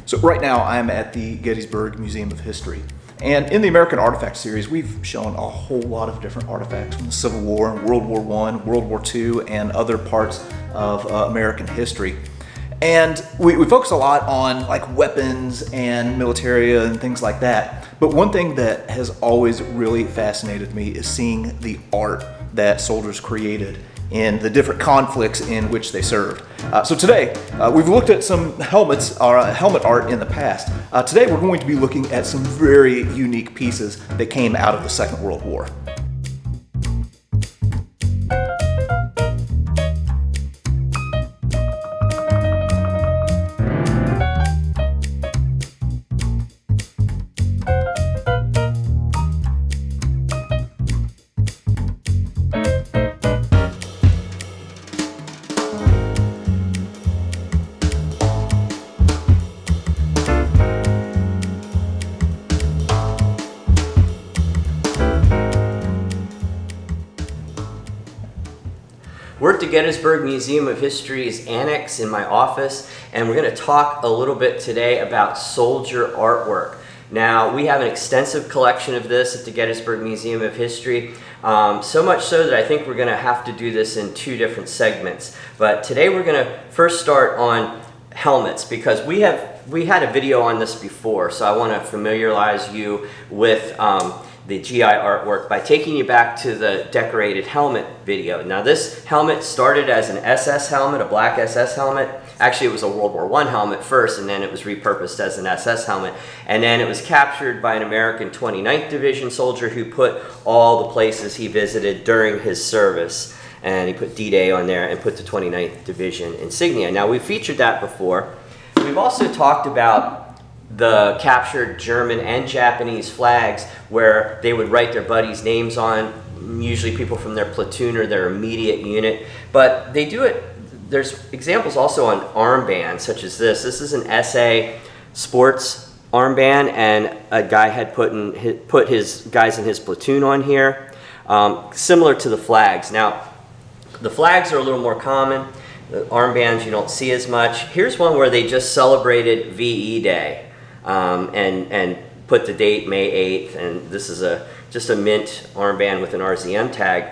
So right now I'm at the Gettysburg Museum of History. And in the American Artifact series, we've shown a whole lot of different artifacts from the Civil War, World War I, World War II, and other parts of American history. And we focus a lot on like weapons and militaria and things like that. But one thing that has always really fascinated me is seeing the art that soldiers created in the different conflicts in which they served. So today, we've looked at some helmets, or helmet art in the past. Today we're going to be looking at some very unique pieces that came out of the Second World War. We're at the Gettysburg Museum of History's annex in my office, and we're going to talk a little bit today about soldier artwork. Now, we have an extensive collection of this at the Gettysburg Museum of History, so much so that I think we're going to have to do this in two different segments. But today we're going to first start on helmets, because we had a video on this before, so I want to familiarize you with the GI artwork by taking you back to the decorated helmet video. Now, this helmet started as an SS helmet, a black SS helmet. Actually, it was a World War I helmet first, and then it was repurposed as an SS helmet. And then it was captured by an American 29th Division soldier who put all the places he visited during his service. And he put D-Day on there and put the 29th Division insignia. Now, we've featured that before. We've also talked about the captured German and Japanese flags where they would write their buddies' names on, usually people from their platoon or their immediate unit. But they do it, there's examples also on armbands such as this. This is an SA sports armband, and a guy had put his guys in his platoon on here, similar to the flags. Now, the flags are a little more common. The armbands you don't see as much. Here's one where they just celebrated VE Day. And put the date May 8th, and this is just a mint armband with an RZM tag.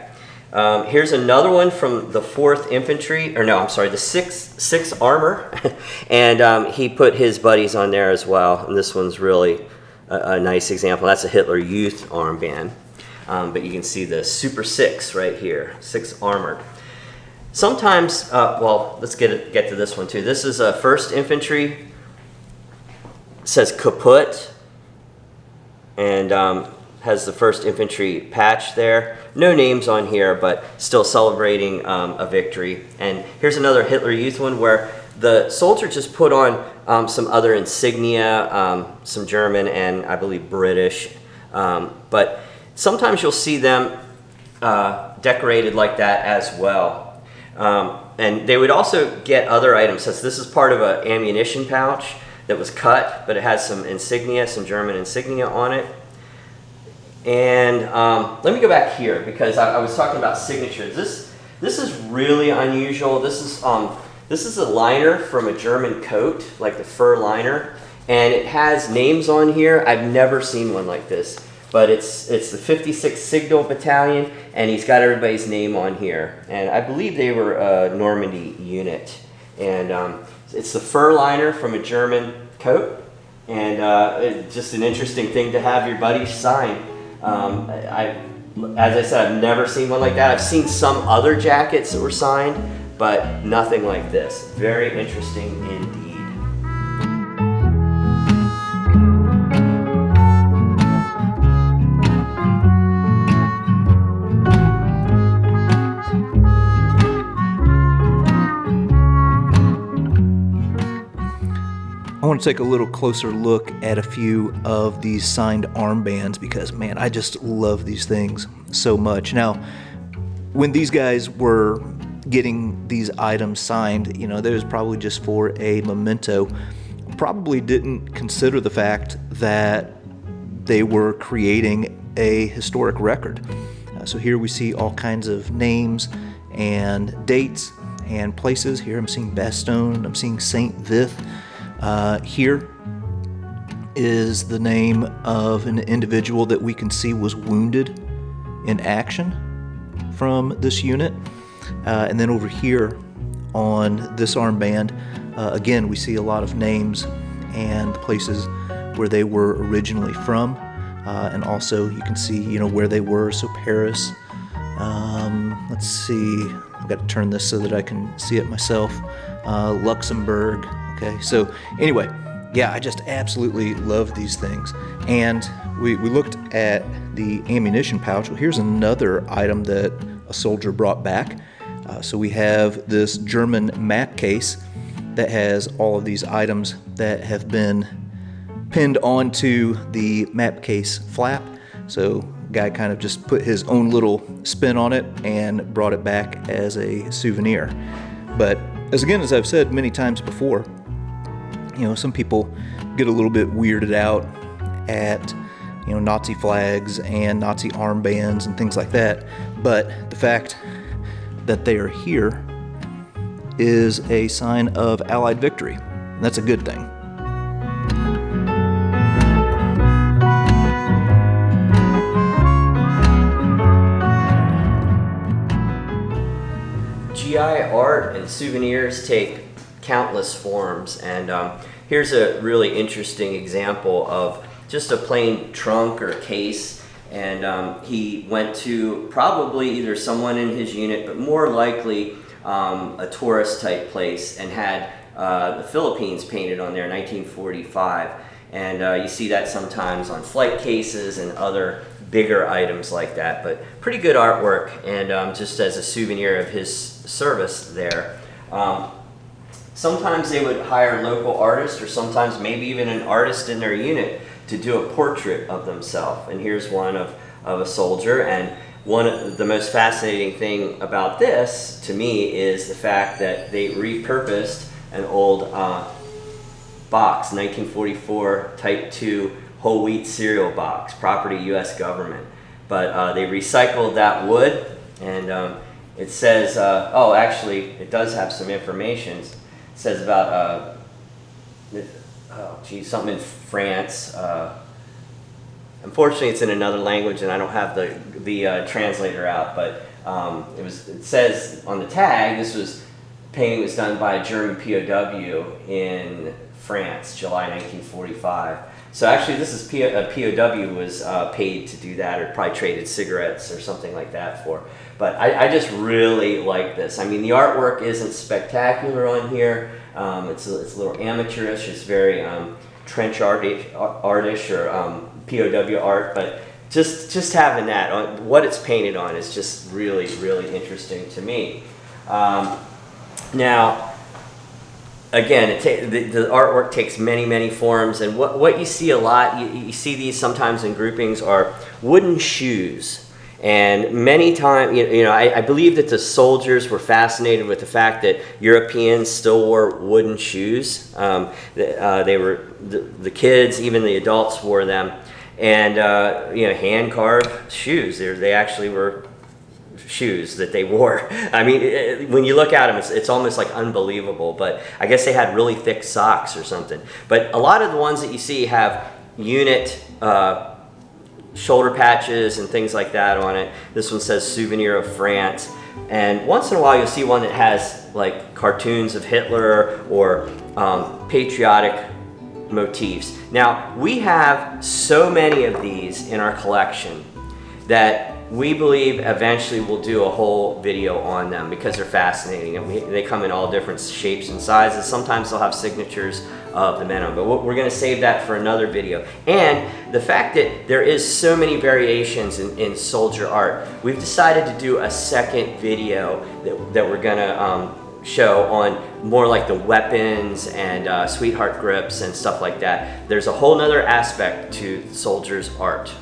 Here's another one from the 4th Infantry, or no, I'm sorry, the 6th Armor, and he put his buddies on there as well, and this one's really a nice example. That's a Hitler Youth armband, but you can see the Super 6 right here, 6th Armored. Sometimes, well, let's get to this one too. This is a 1st Infantry. Says kaput, and has the 1st Infantry patch there. No names on here, but still celebrating a victory. And here's another Hitler Youth one where the soldier just put on some other insignia, some German and I believe British. But sometimes you'll see them decorated like that as well. And they would also get other items, since this is part of an ammunition pouch that was cut, but it has some insignia, some German insignia on it. And let me go back here, because I was talking about signatures. This is really unusual. This is a liner from a German coat, like the fur liner, and it has names on here. I've never seen one like this, but it's the 56th Signal Battalion, and he's got everybody's name on here. And I believe they were a Normandy unit. And it's the fur liner from a German coat, and it's just an interesting thing to have your buddies sign. As I said, I've never seen one like that. I've seen some other jackets that were signed, but nothing like this. Very interesting indeed. I want to take a little closer look at a few of these signed armbands because, man, I just love these things so much. Now, when these guys were getting these items signed, you know, they was probably just for a memento. Probably didn't consider the fact that they were creating a historic record. So here we see all kinds of names and dates and places. Here I'm seeing Bastogne, I'm seeing St. Vith. Here is the name of an individual that we can see was wounded in action from this unit. And then over here on this armband, again, we see a lot of names and the places where they were originally from. And also you can see, where they were. So Paris, let's see, I've got to turn this so that I can see it myself. Luxembourg. Okay, so anyway, yeah, I just absolutely love these things. And we looked at the ammunition pouch. Well, here's another item that a soldier brought back. So we have this German map case that has all of these items that have been pinned onto the map case flap. So guy kind of just put his own little spin on it and brought it back as a souvenir. But as I've said many times before, some people get a little bit weirded out at Nazi flags and Nazi armbands and things like that. But the fact that they are here is a sign of Allied victory. And that's a good thing. GI art and souvenirs take countless forms, and here's a really interesting example of just a plain trunk or case, and he went to probably either someone in his unit, but more likely a tourist type place, and had the Philippines painted on there in 1945, and you see that sometimes on flight cases and other bigger items like that. But pretty good artwork, and just as a souvenir of his service there. Sometimes they would hire local artists, or sometimes maybe even an artist in their unit, to do a portrait of themselves. And here's one of a soldier. And one of the most fascinating thing about this to me is the fact that they repurposed an old box, 1944 Type 2 whole wheat cereal box, property U.S. government. But they recycled that wood, and it says, oh, actually, it does have some information. It says about, something in France. Unfortunately, it's in another language, and I don't have the translator out. But it says on the tag, painting was done by a German POW in France, July 1945. So actually, this is a POW was paid to do that, or probably traded cigarettes or something like that for. But I just really like this. I mean, the artwork isn't spectacular on here. It's a little amateurish. It's very trench artish or POW art. But just having that, what it's painted on, is just really, really interesting to me. Now, again, the artwork takes many, many forms, and what you see a lot, you see these sometimes in groupings, are wooden shoes. And many times, I believe that the soldiers were fascinated with the fact that Europeans still wore wooden shoes. They were the kids, even the adults wore them, and hand carved shoes. They actually were shoes that they wore. I mean, when you look at them, it's almost like unbelievable, but I guess they had really thick socks or something. But a lot of the ones that you see have unit shoulder patches and things like that on it. This one says Souvenir of France, and once in a while you'll see one that has like cartoons of Hitler or patriotic motifs. Now, we have so many of these in our collection that we believe eventually we'll do a whole video on them, because they're fascinating, and they come in all different shapes and sizes. Sometimes they'll have signatures of the men on, but we're going to save that for another video. And the fact that there is so many variations in soldier art, we've decided to do a second video that we're going to show on more like the weapons and sweetheart grips and stuff like that. There's a whole nother aspect to soldiers' art.